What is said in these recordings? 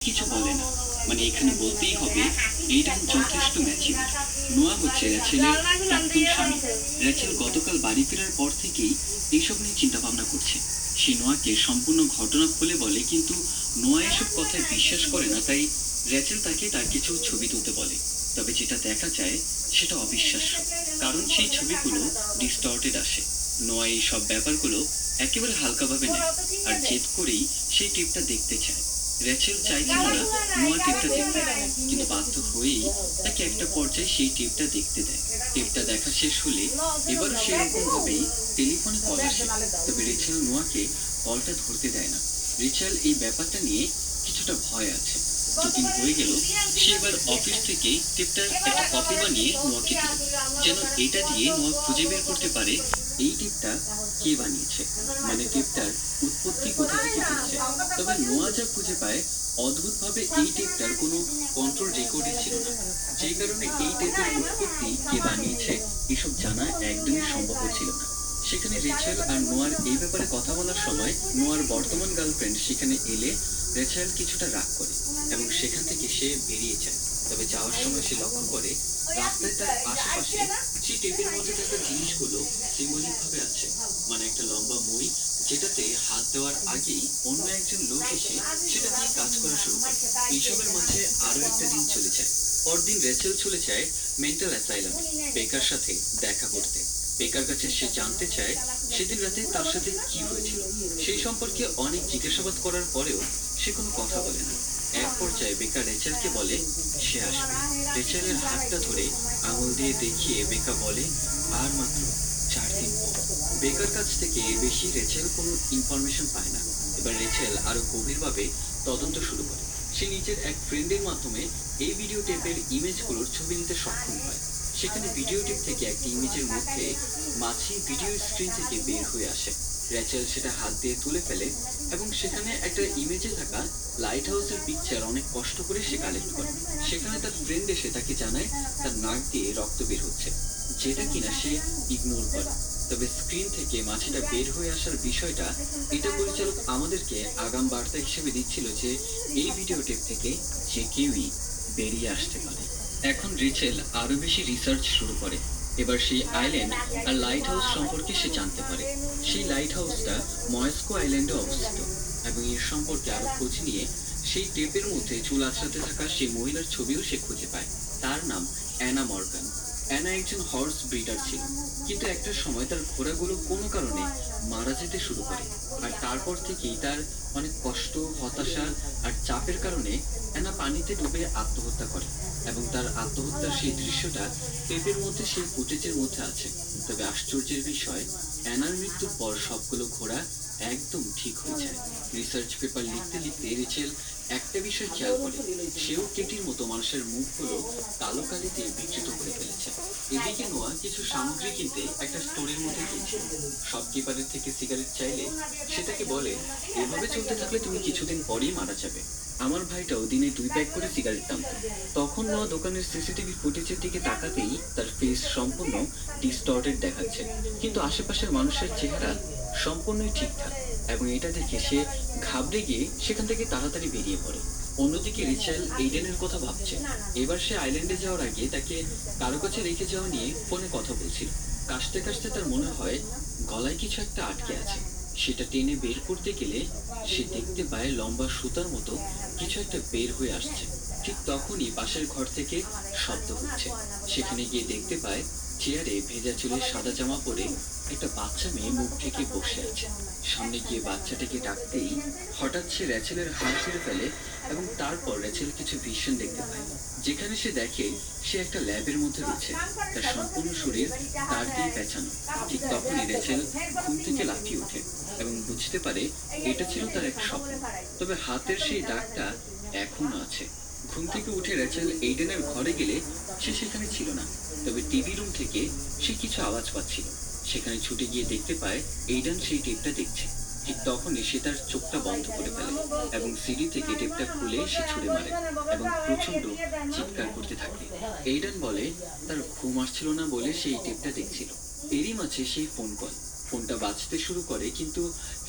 কিছু বলে না। মানে এখানে বলতেই হবে এইডেন যথেষ্ট ম্যাচিউর। নোয়া হচ্ছে র্যাচেলের প্রাক্তন স্বামী। র্যাচেল গতকাল বাড়ি ফেরার পর থেকেই এইসব নিয়ে চিন্তা ভাবনা করছে। সে নোয়াকে সম্পূর্ণ ঘটনা খুলে বলে, কিন্তু নোয়া এসব কথায় বিশ্বাস করে না। তাই র্যাচেল তাকে তার কিছু ছবি তুলতে বলে। তবে যেটা দেখা যায় সেটা অবিশ্বাস্য, কারণ সেই ছবিগুলো ডিস্টর্টেড আসে। নোয়া এই সব ব্যাপারগুলো একেবারে হালকাভাবে নেয়, আর জেদ করেই সেই টিপটা দেখতে চায়। রেচেল চাইছিল না নোয়া টেপটা দেখতে, কিন্তু বাধ্য হয়েই তাকে একটা পর্যায়ে সেই টেপটা দেখতে দেয়। টেপটা দেখা শেষ হলে এবারও সেরকম ভাবেই টেলিফোনে কল আসে। তবে রেচেল নোয়াকে কলটা ধরতে দেয় না। রিচাল এই ব্যাপারটা নিয়ে কিছুটা ভয় আছে। দুদিন হয়ে গেল, সে এবার অফিস থেকে টেপটার একটা কপি বানিয়ে নোয়াকে দিল, যেন এটা দিয়ে নোয়া খুঁজে বের করতে পারে এই টিপটা কে বানিয়েছে, মানে টিপটার উৎপত্তি কোথা থেকে হচ্ছে। তবে নোয়া যা খুঁজে পায়, অদ্ভুতভাবে এই টেপটার কোনো কন্ট্রোল রেকর্ডই ছিল না। যে কারণে এই টেপের উৎপত্তি কে বানিয়েছে এসব জানা একদমই সম্ভব ছিল না। সেখানে রেচেল আর নোয়ার এই ব্যাপারে কথা বলার সময় নোয়ার বর্তমান গার্লফ্রেন্ড সেখানে এলে রেচেল কিছুটা রাগ করে এবং সেখান থেকে সে বেরিয়ে যায়। তবে যাওয়ার সময় সে লক্ষ্য করে রাস্তায় তার আশেপাশে সেই টেপের মধ্যে থাকা জিনিসগুলো সিম্বলিক ভাবে আছে। মানে একটা লম্বা মই, যেটাতে হাত দেওয়ার আগেই অন্য একজন লোক এসে সেটা দিয়ে কাজ করা শুরু করে। এইসবের মাঝে আরো একটা দিন চলে যায়। পরদিন রেচেল চলে যায় মেন্টাল অ্যাসাইলামে বেকার সাথে দেখা করতে। বেকার কাছে সে জানতে চায় সেদিন রাতে তার সাথে কি হয়েছিল। সেই সম্পর্কে অনেক জিজ্ঞাসাবাদ করার পরেও সে কোনো কথা বলে না। এক পর্যায়ে বেকার রেচেলকে বলে সে আসবে। রেচেলের হাতটা ধরে আঙুল দিয়ে দেখিয়ে বেকা বলে আর মাত্র 4 দিন পর। বেকার কাছ থেকে এর বেশি রেচেল কোনো ইনফরমেশন পায় না। এবার রেচেল আরো গভীরভাবে তদন্ত শুরু করে। সে নিজের এক ফ্রেন্ডের মাধ্যমে এই ভিডিও টেপের ইমেজগুলোর ছবি নিতে সক্ষম হয়। সেখানে ভিডিও টেপ থেকে একটি ইমেজের মধ্যে মাছি ভিডিও স্ক্রিন থেকে বের হয়ে আসে। রেচেল সেটা হাত দিয়ে তুলে ফেলে এবং সেখানে একটা ইমেজে থাকা লাইট হাউসের পিকচার অনেক কষ্ট করে সে কালেক্ট করে। সেখানে তার ফ্রেন্ড এসে তাকে জানায় তার নাক দিয়ে রক্ত বের হচ্ছে, যেটা কিনা সে ইগনোর করে। তবে স্ক্রিন থেকে মাছিটা বের হয়ে আসার বিষয়টা, এটা পরিচালক আমাদেরকে আগাম বার্তা হিসেবে দিচ্ছিল যে এই ভিডিও টেপ থেকে যে কেউই বেরিয়ে আসতে পারে। এখন রিচেল আরো বেশি রিসার্চ শুরু করে। এবার সেই আইল্যান্ড আর লাইট হাউস সম্পর্কে সে জানতে পারে। সেই লাইট হাউসটা ময়েস্কো আইল্যান্ডে অবস্থিত এবং এর সম্পর্কে আরো খোঁজ নিয়ে সেই টেপের মধ্যে চুল আঁচড়াতে থাকা সেই মহিলার ছবিও সে খুঁজে পায়। তার নাম অ্যানা মর্গান। অ্যানা একজন হর্স ব্রিডার ছিল, কিন্তু একটা সময় তার ঘোড়াগুলো কোনো কারণে মারা যেতে শুরু করে। আর তারপর থেকেই তার অনেক কষ্ট, হতাশা আর চাপের কারণে অ্যানা পানিতে ডুবে আত্মহত্যা করে এবং তার আত্মহত্যার সেই দৃশ্যটা টেপের মধ্যে সেই ফুটেজের মধ্যে আছে। তবে আশ্চর্যের বিষয়, অ্যানার মৃত্যুর পর সবগুলো ঘোড়া একদম ঠিক হয়ে যায়। রিসার্চ পেপার লিখতে লিখতে রিচেল একটা বিষয় খেয়াল করে, সেও কেটির মতো মানুষের মুখগুলো কালো কালিতে বিকৃত করে ফেলেছে। এদিকে নোয়া কিছু সামগ্রী কিনতে একটা স্টোরের মধ্যে গিয়েছিল। শপকিপারের থেকে সিগারেট চাইলে সে তাকে বলে এভাবে চলতে থাকলে তুমি কিছুদিন পরেই মারা যাবে। আমার ভাইটাও দিনে 2 প্যাক করে সিগারেট টানতো। তখন নোয়া দোকানের সিসিটিভি ফুটেজের দিকে তাকাতেই তার ফেস সম্পূর্ণ ডিস্টর্টেড দেখাচ্ছে, কিন্তু আশেপাশের মানুষের চেহারা সম্পূর্ণই ঠিকঠাক। এবং এটা দেখে সে ঘাবড়ে গিয়ে সেখান থেকে তাড়াতাড়ি বেরিয়ে পড়ে। অন্যদিকে রিচেল এইডেনের কথা ভাবছে। এবার সে আইল্যান্ডে যাওয়ার আগে তাকে কারো কাছে রেখে যাওয়া নিয়ে ফোনে কথা বলছিল। কাশতে কাশতে তার মনে হয় গলায় কিছু একটা আটকে আছে। সেটা টেনে বের করতে গেলে সে দেখতে পায় লম্বা সুতার মতো কিছু একটা বের হয়ে আসছে। ঠিক তখনই পাশের ঘর থেকে শব্দ হচ্ছে। সেখানে গিয়ে দেখতে পায় চেয়ারে ভেজা চুলে সাদা জামা পরে একটা বাচ্চা মেয়ে মুখ ঢেকে বসে আছে। সামনে গিয়ে বাচ্চাটাকে ডাকতেই হঠাৎ সে রেচেলের হাত ছেড়ে ফেলে এবং তারপর রেচেল কিছু ভিশন দেখতে পায়, যেখানে সে দেখে সে একটা ল্যাবের মধ্যে রয়েছে। তার সম্পূর্ণ শরীর তার দিয়ে পেঁচানো। ঠিক তখনই রেচেল ঘুম থেকে লাফিয়ে ওঠে এবং বুঝতে পারে এটা ছিল তার এক স্বপ্ন। তবে হাতের সেই দাগটা এখনো আছে। ঘুম থেকে উঠে রেচেল এইডেনের ঘরে গেলে সে সেখানে ছিল না। তবে টিভি রুম থেকে সে কিছু আওয়াজ পাচ্ছিল। সেখানে ছুটে গিয়ে দেখতে পায় এইডেন সেই টেপটা দেখছে। ঠিক তখনই সে তার চোখটা বন্ধ করে ফেলে এবং সিঁড়ি থেকে টেপটা খুলে সে ছুঁড়ে মারে এবং প্রচন্ড চিৎকার করতে থাকে। এইডেন বলে তার ঘুম আসছিল না বলে সেই টেপটা দেখছিল। এরই মাঝে সেই ফোনটা বাজতে শুরু করে, কিন্তু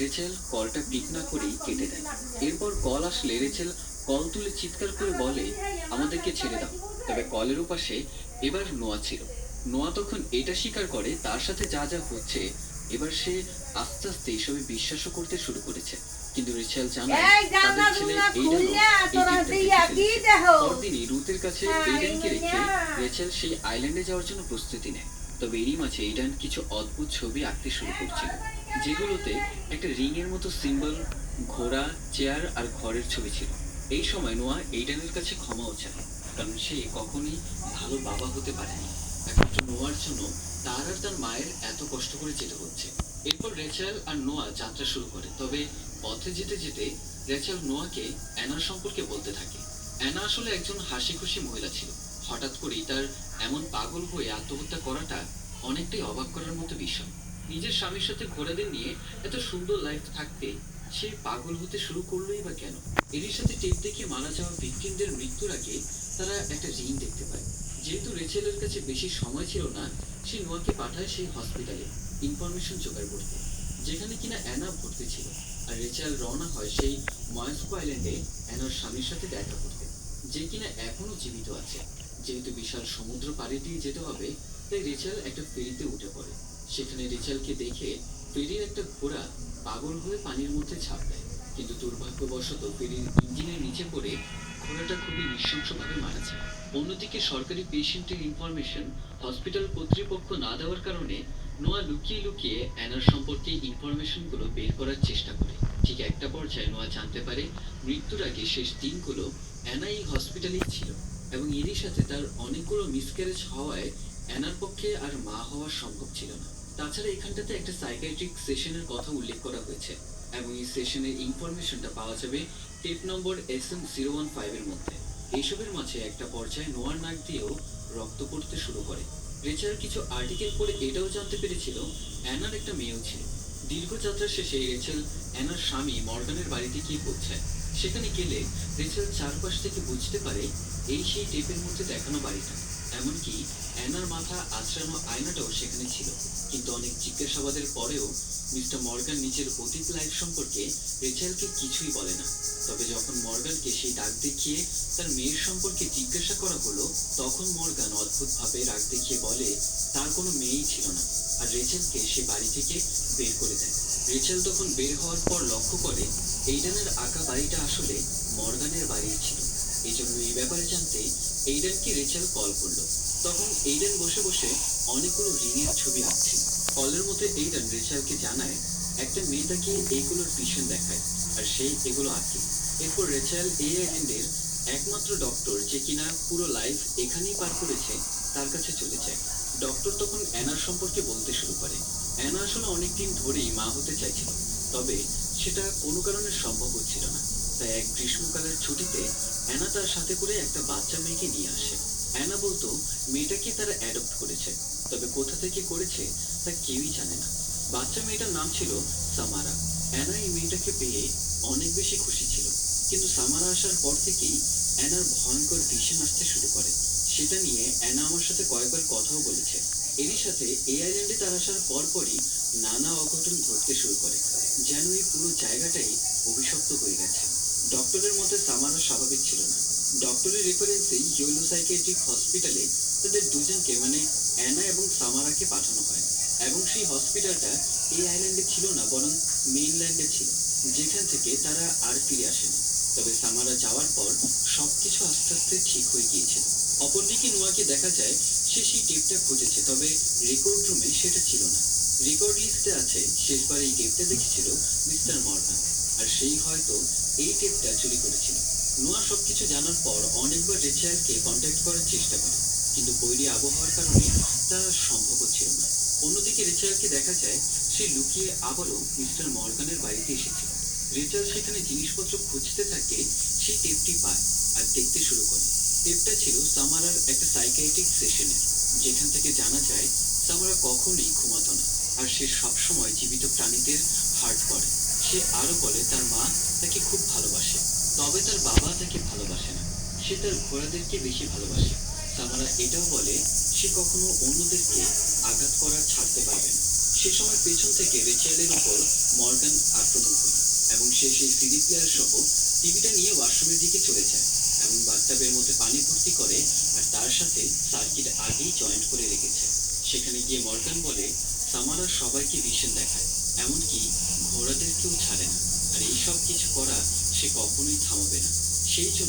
রেচেল কলটা পিক না করেই কেটে দেয়। এরপর কল আসলে রেচেল কল তুলে চিৎকার করে বলে, আমাদেরকে ছেড়ে দাও। তবে কলের ওপাশে এবার নোয়া ছিল। নোয়া তখন এটা স্বীকার করে তার সাথে যা যা হচ্ছে। এবার সে আস্তে আস্তে এসবে বিশ্বাসও করতে শুরু করেছে। কিন্তু রিচেল জানায় তাদের ছেলে পরদিনই রুথের কাছে এইডেনকে রেখে রেচেল সেই আইল্যান্ডে যাওয়ার জন্য প্রস্তুতি নেয়। তবে এরই মাঝে এইডেন কিছু অদ্ভুত ছবি আঁকতে শুরু করছিল, যেগুলোতে একটা রিং এর মতো সিম্বল, ঘোড়া, চেয়ার আর ঘরের ছবি ছিল। এই সময় নোয়া এইডেনের কাছে ক্ষমাও চায়, কারণ সে কখনোই ভালো বাবা হতে পারেনি। একমাত্র নোয়ার জন্য তার আর তার মায়ের এত কষ্ট করে যেতে হচ্ছে। এরপর রেচেল আর নোয়া যাত্রা শুরু করে। তবে পথে যেতে যেতে রেচেল নোয়াকে অ্যানার সম্পর্কে বলতে থাকে। অ্যানা আসলে একজন হাসি খুশি মহিলা ছিল। হঠাৎ করেই তার এমন পাগল হয়ে আত্মহত্যা করাটা অনেকটাই অবাক করার মতো বিষয়। নিজের স্বামীর সাথে ঘোড়াদের নিয়ে এত সুন্দর লাইফ থাকতে সে পাগল হতে শুরু করলোই বা কেন? এরই সাথে টেপ দেখে মারা যাওয়া ভিকটিমদের মৃত্যুর আগে তারা একটা রিং দেখতে পায়। যেহেতু রেচেলের কাছে বেশি সময় ছিল না, সে নোয়াকে পাঠায় সেই হসপিটালে ইনফরমেশন জোগাড় করতে, যেখানে কিনা অ্যানা ভর্তি ছিল। আর রেচেল রওনা হয় সেই ময়েস্কো আইল্যান্ডে অ্যানার স্বামীর সাথে দেখা করতে, যে কিনা এখনো জীবিত আছে। যেহেতু বিশাল সমুদ্র পাড়ি দিয়ে যেতে হবে, তাই রেচেল একটা ফেরিতে উঠে পড়ে। সেখানে রেচেলকে দেখে ফেরির একটা ঘোড়া পাগল হয়ে পানির মধ্যে ঝাঁপ দেয়। কিন্তু দুর্ভাগ্যবশত ফেরির ইঞ্জিনের নিচে পড়ে ঘোড়াটা খুবই নৃশংসভাবে মারা যায়। অন্যদিকে সরকারি পেশেন্টের ইনফরমেশন হসপিটাল কর্তৃপক্ষ না দেওয়ার কারণে নোয়া লুকিয়ে লুকিয়ে অ্যানার সম্পর্কে ইনফরমেশনগুলো বের করার চেষ্টা করে। ঠিক একটা পর্যায়ে নোয়া জানতে পারে মৃত্যুর আগে শেষ দিনগুলো অ্যানা এই হসপিটালেই ছিল, এবং এরই সাথে তার অনেকগুলো মিসক্যারেজ হওয়ায় অ্যানার পক্ষে আর মা হওয়া সম্ভব ছিল না। তাছাড়া এখানটাতে একটা সাইকিয়াট্রিক সেশনের কথা উল্লেখ করা হয়েছে, এবং এই সেশনের ইনফরমেশনটা পাওয়া যাবে টেপ নম্বর SM015 এর মধ্যে। এইসবের মাঝে একটা পর্যায়ে নোয়ার নাক দিয়েও রক্ত পড়তে শুরু করে। রেচার কিছু আর্টিকেল পড়ে এটাও জানতে পেরেছিল অ্যানার একটা মেয়েও ছিল। দীর্ঘ যাত্রা শেষে রেচেল অ্যানার স্বামী মর্গানের বাড়িতে গিয়ে পৌঁছায়। সেখানে গেলে রেচেল চারপাশ থেকে বুঝতে পারে এই সেই টেপের মধ্যে দেখানো বাড়িটা। এমনকি অ্যানার মাথা আঁচড়ানো আয়নাটাও সেখানে ছিল। কিন্তু অনেক জিজ্ঞাসাবাদের পরেও মিস্টার মর্গান নিজের অতীত লাইফ সম্পর্কে রেচেলকে কিছুই বলে না। তবে যখন মর্গানকে সেই ডাক দেখিয়ে তার মেয়ের সম্পর্কে জিজ্ঞাসা করা হলো, তখন মর্গান অদ্ভুতভাবে রাগ দেখিয়ে বলে তার কোনো মেয়েই ছিল না, আর রেচেলকে সে বাড়ি থেকে বের করে দেয়। রেচেল তখন বের হওয়ার পর লক্ষ্য করে এইডেনের আঁকা বাড়িটা আসলে মর্গানের বাড়ি ছিল। এই জন্য এই ব্যাপারে জানতে এইডেনকে রেচেল কল করলো। তখন এইডেন বসে বসে অনেকগুলো রিংয়ের ছবি আঁকছে। কলের মধ্যে এইডেন রেচেলকে জানায় একটা মেয়ে তাকে এইগুলোর পিছন দেখায়, আর সে এগুলো আঁকে। এরপর রেচেল এই আইল্যান্ডের একমাত্র ডক্টর, যে কিনা পুরো লাইফ এখানেই পার করেছে, তার কাছে চলে যায়। ডক্টর তখন অ্যানার সম্পর্কে বলতে শুরু করে। অ্যানা আসলে অনেকদিন ধরেই মা হতে চাইছিল, তবে সেটা কোনো কারণে সম্ভব হচ্ছিল না। তাই এক গ্রীষ্মকালের ছুটিতে অ্যানা তার সাথে করে একটা বাচ্চা মেয়েকে নিয়ে আসে। অ্যানা বলতো মেয়েটাকে তারা অ্যাডপ্ট করেছে, তবে কোথা থেকে করেছে তা কেউই জানে না। বাচ্চা মেয়েটার নাম ছিল সামারা। অ্যানা এই মেয়েটাকে পেয়ে অনেক বেশি খুশি ছিল, কিন্তু সামারা আসার পর থেকেই অ্যানার ভয়ঙ্কর ভিশন আসতে শুরু করে। সেটা নিয়ে অ্যানা আমার সাথে কয়েকবার কথাও বলেছে। এরই সাথে এই আইল্যান্ডে তার আসার পরপরই নানা অঘটন ঘটতে শুরু করে, যেন এই পুরো জায়গাটাই অভিশপ্ত হয়ে গেছে। ডক্টরের মতে সামারা স্বাভাবিক ছিল না। ডক্টরের রেফারেন্সে ইয়েলো সাইকিয়াট্রিক হসপিটালে তাদের দুজনকে মানে অ্যানা এবং সামারাকে পাঠানো হয়, এবং সেই হসপিটালটা এই আইল্যান্ডে ছিল না, বরং মেইনল্যান্ডে ছিল, যেখান থেকে তারা আর ফিরে আসেনি। তবে সামারা যাওয়ার পর সবকিছু আস্তে আস্তে ঠিক হয়ে গিয়েছিল। অপরদিকে নোয়াকে দেখা যায় সে সেই টেপটা খুঁজেছে, তবে রেকর্ড রুমে সেটা ছিল না। রেকর্ড লিস্টে আছে শেষবার এই টেপটা দেখেছিল মিস্টার মর্গান, আর সেই হয়তো এই টেপটা চুরি করেছিল। নোয়া সবকিছু জানার পর অনেকবার রেচেলকে কন্ট্যাক্ট করার চেষ্টা করে, কিন্তু বৈরী আবহাওয়ার কারণে তা সম্ভব হচ্ছিল না। অন্যদিকে রেচেলকে দেখা যায় সে লুকিয়ে আবারও মিস্টার মর্গানের বাড়িতে এসেছিল। রেচেল সেখানে জিনিসপত্র খুঁজতে থাকে, সেই টেপটি পায় আর দেখতে শুরু করে। টেপটা ছিল সামারার একটা সাইকিয়াট্রিক সেশনের, যেখান থেকে জানা যায় সামারা কখনোই ঘুমাতো না, আর সে সবসময় জীবিত প্রাণীদের হার্ট করে। সে আরো বলে তার মা তাকে খুব ভালোবাসে, তবে তার বাবা তাকে ভালোবাসে না, সে তার ঘোড়াদেরকে বেশি ভালোবাসে। সামারা এটাও বলে সে কখনো অন্যদেরকে আঘাত করা ছাড়তে পারবে না। সে সময় পেছন থেকে রেচেলের উপর মর্গান আক্রমণ করে, এবং সে সেই সিডি প্লেয়ার সহ টিভিটা নিয়ে ওয়াশরুমের দিকে চলে যায় এবং বাথটাবের মধ্যে পানি ভর্তি করে আর তার সাথে সার্কিট আগেই জয়েন্ট করে রেখেছে। সেখানে গিয়ে মর্গান বলে সামারা সবাইকে ভিশন দেখায়, এমনকি ঘোড়াদেরকেও ছাড়ে না, আর এইসব কিছু করা সে কখনোই থামাবে না। সেই জন্য